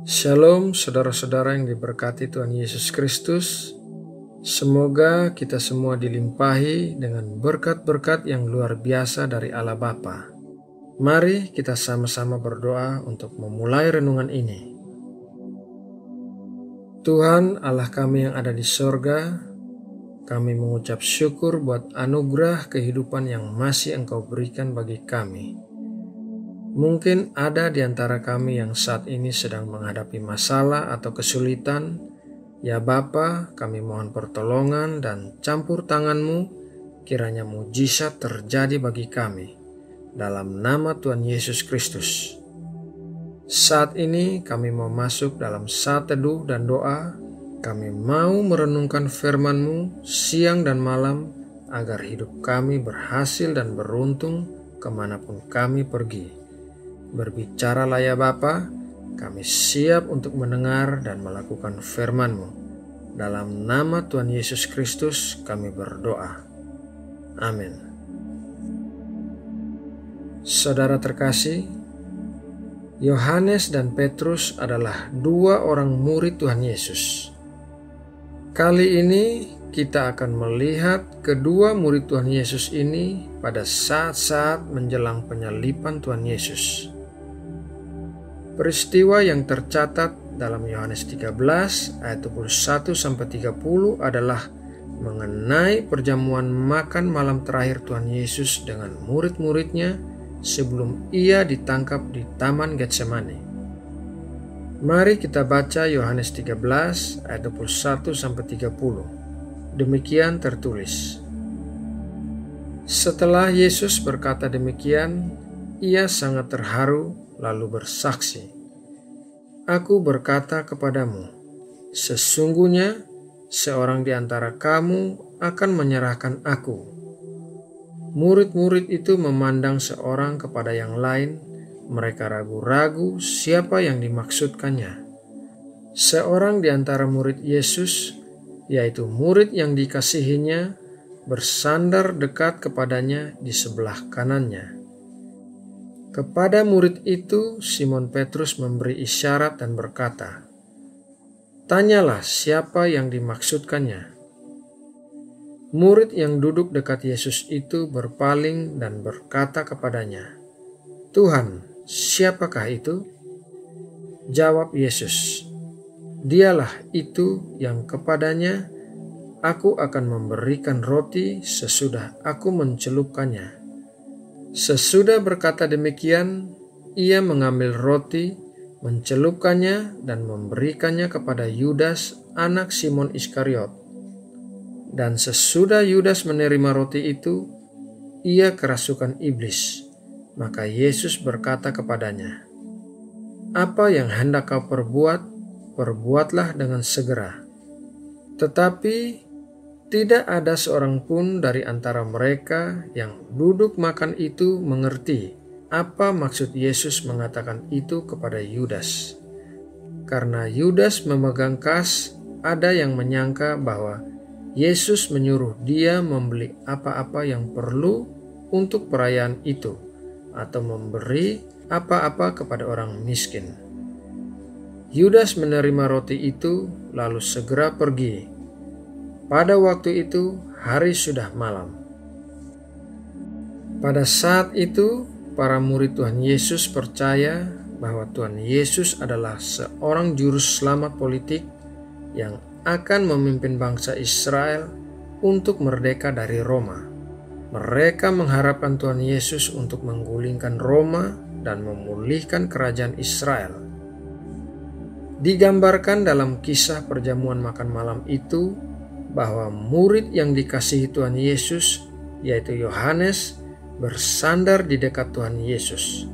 Shalom saudara-saudara yang diberkati Tuhan Yesus Kristus. Semoga kita semua dilimpahi dengan berkat-berkat yang luar biasa dari Allah Bapa. Mari kita sama-sama berdoa untuk memulai renungan ini. Tuhan Allah kami yang ada di sorga, kami mengucap syukur buat anugerah kehidupan yang masih Engkau berikan bagi kami. Mungkin ada di antara kami yang saat ini sedang menghadapi masalah atau kesulitan. Ya Bapa, kami mohon pertolongan dan campur tangan-Mu, kiranya mujizat terjadi bagi kami. Dalam nama Tuhan Yesus Kristus. Saat ini kami mau masuk dalam saat teduh dan doa. Kami mau merenungkan firman-Mu siang dan malam, agar hidup kami berhasil dan beruntung kemanapun kami pergi. Berbicaralah ya Bapa, kami siap untuk mendengar dan melakukan firman-Mu. Dalam nama Tuhan Yesus Kristus kami berdoa. Amin. Saudara terkasih, Yohanes dan Petrus adalah dua orang murid Tuhan Yesus. Kali ini kita akan melihat kedua murid Tuhan Yesus ini pada saat-saat menjelang penyaliban Tuhan Yesus. Peristiwa yang tercatat dalam Yohanes 13 ayat 21-30 adalah mengenai perjamuan makan malam terakhir Tuhan Yesus dengan murid-muridnya sebelum ia ditangkap di Taman Getsemani. Mari kita baca Yohanes 13 ayat 21-30. Demikian tertulis. Setelah Yesus berkata demikian, ia sangat terharu lalu bersaksi, "Aku berkata kepadamu, sesungguhnya seorang di antara kamu akan menyerahkan aku." Murid-murid itu memandang seorang kepada yang lain, mereka ragu-ragu siapa yang dimaksudkannya. Seorang di antara murid Yesus, yaitu murid yang dikasihinya, bersandar dekat kepadanya di sebelah kanannya. Kepada murid itu, Simon Petrus memberi isyarat dan berkata, "Tanyalah siapa yang dimaksudkannya." Murid yang duduk dekat Yesus itu berpaling dan berkata kepadanya, "Tuhan, siapakah itu?" Jawab Yesus, "Dialah itu yang kepadanya aku akan memberikan roti sesudah aku mencelupkannya." Sesudah berkata demikian, ia mengambil roti, mencelupkannya dan memberikannya kepada Yudas, anak Simon Iskariot. Dan sesudah Yudas menerima roti itu, ia kerasukan iblis. Maka Yesus berkata kepadanya, "Apa yang hendak kau perbuat, perbuatlah dengan segera." Tetapi tidak ada seorang pun dari antara mereka yang duduk makan itu mengerti apa maksud Yesus mengatakan itu kepada Yudas. Karena Yudas memegang kas, ada yang menyangka bahwa Yesus menyuruh dia membeli apa-apa yang perlu untuk perayaan itu, atau memberi apa-apa kepada orang miskin. Yudas menerima roti itu lalu segera pergi. Pada waktu itu, hari sudah malam. Pada saat itu, para murid Tuhan Yesus percaya bahwa Tuhan Yesus adalah seorang juru selamat politik yang akan memimpin bangsa Israel untuk merdeka dari Roma. Mereka mengharapkan Tuhan Yesus untuk menggulingkan Roma dan memulihkan kerajaan Israel. Digambarkan dalam kisah perjamuan makan malam itu, bahwa murid yang dikasihi Tuhan Yesus, yaitu Yohanes, bersandar di dekat Tuhan Yesus.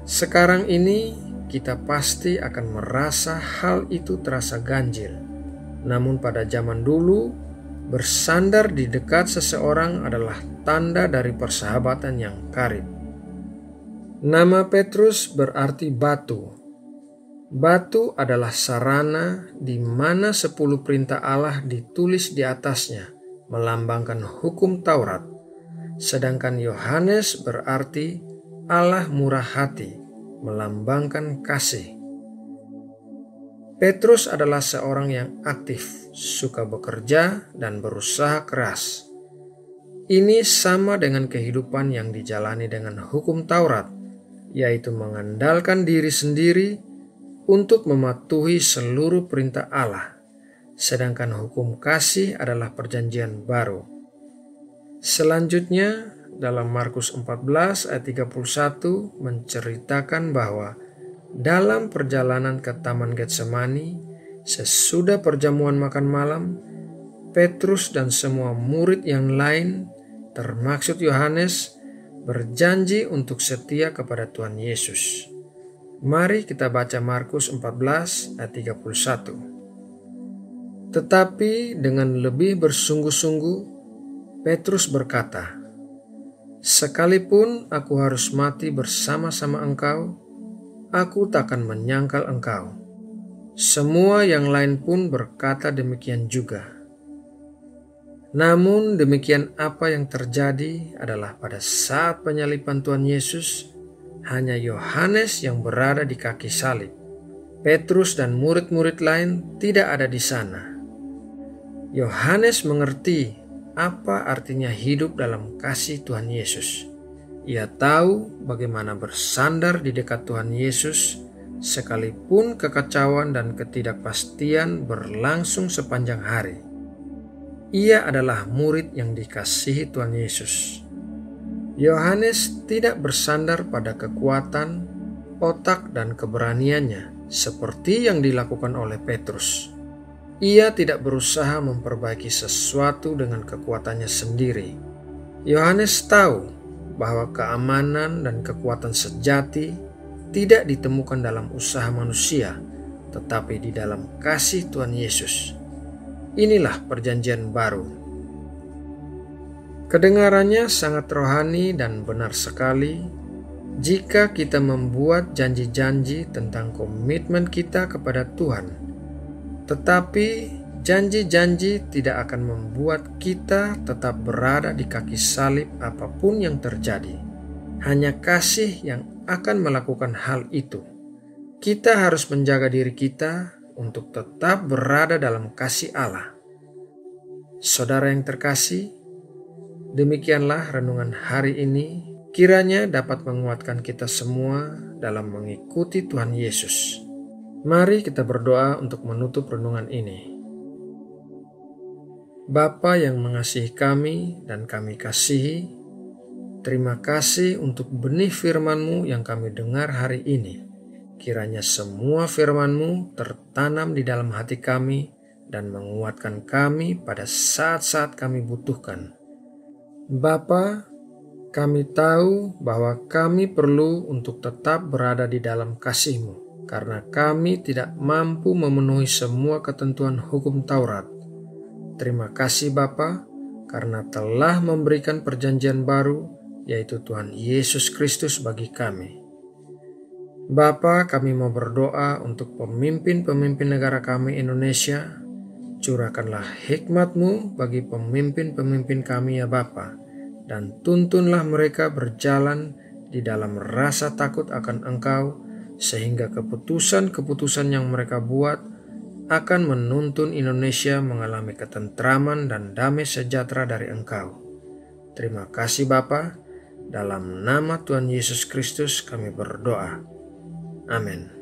Sekarang ini kita pasti akan merasa hal itu terasa ganjil. Namun pada zaman dulu, bersandar di dekat seseorang adalah tanda dari persahabatan yang karib. Nama Petrus berarti batu. Batu adalah sarana di mana 10 perintah Allah ditulis di atasnya, melambangkan hukum Taurat, sedangkan Yohanes berarti Allah murah hati, melambangkan kasih. Petrus adalah seorang yang aktif, suka bekerja, dan berusaha keras. Ini sama dengan kehidupan yang dijalani dengan hukum Taurat, yaitu mengandalkan diri sendiri untuk mematuhi seluruh perintah Allah, sedangkan hukum kasih adalah perjanjian baru. Selanjutnya, dalam Markus 14 ayat 31 menceritakan bahwa dalam perjalanan ke Taman Getsemani, sesudah perjamuan makan malam, Petrus dan semua murid yang lain, termaksud Yohanes, berjanji untuk setia kepada Tuhan Yesus. Mari kita baca Markus 14 ayat 31. Tetapi dengan lebih bersungguh-sungguh, Petrus berkata, "Sekalipun aku harus mati bersama-sama engkau, aku takkan menyangkal engkau." Semua yang lain pun berkata demikian juga. Namun demikian apa yang terjadi adalah pada saat penyaliban Tuhan Yesus, hanya Yohanes yang berada di kaki salib. Petrus dan murid-murid lain tidak ada di sana. Yohanes mengerti apa artinya hidup dalam kasih Tuhan Yesus. Ia tahu bagaimana bersandar di dekat Tuhan Yesus, sekalipun kekacauan dan ketidakpastian berlangsung sepanjang hari. Ia adalah murid yang dikasihi Tuhan Yesus. Yohanes tidak bersandar pada kekuatan, otak, dan keberaniannya seperti yang dilakukan oleh Petrus. Ia tidak berusaha memperbaiki sesuatu dengan kekuatannya sendiri. Yohanes tahu bahwa keamanan dan kekuatan sejati tidak ditemukan dalam usaha manusia, tetapi di dalam kasih Tuhan Yesus. Inilah perjanjian baru. Kedengarannya sangat rohani dan benar sekali jika kita membuat janji-janji tentang komitmen kita kepada Tuhan. Tetapi janji-janji tidak akan membuat kita tetap berada di kaki salib apapun yang terjadi. Hanya kasih yang akan melakukan hal itu. Kita harus menjaga diri kita untuk tetap berada dalam kasih Allah. Saudara yang terkasih, demikianlah renungan hari ini, kiranya dapat menguatkan kita semua dalam mengikuti Tuhan Yesus. Mari kita berdoa untuk menutup renungan ini. Bapa yang mengasihi kami dan kami kasihi, terima kasih untuk benih firman-Mu yang kami dengar hari ini. Kiranya semua firman-Mu tertanam di dalam hati kami dan menguatkan kami pada saat-saat kami butuhkan. Bapa, kami tahu bahwa kami perlu untuk tetap berada di dalam kasih-Mu, karena kami tidak mampu memenuhi semua ketentuan hukum Taurat. Terima kasih Bapa, karena telah memberikan perjanjian baru, yaitu Tuhan Yesus Kristus bagi kami. Bapa, kami mau berdoa untuk pemimpin-pemimpin negara kami Indonesia. Curahkanlah hikmat-Mu bagi pemimpin-pemimpin kami ya Bapa, dan tuntunlah mereka berjalan di dalam rasa takut akan Engkau, sehingga keputusan-keputusan yang mereka buat akan menuntun Indonesia mengalami ketentraman dan damai sejahtera dari Engkau. Terima kasih Bapa, dalam nama Tuhan Yesus Kristus kami berdoa. Amin.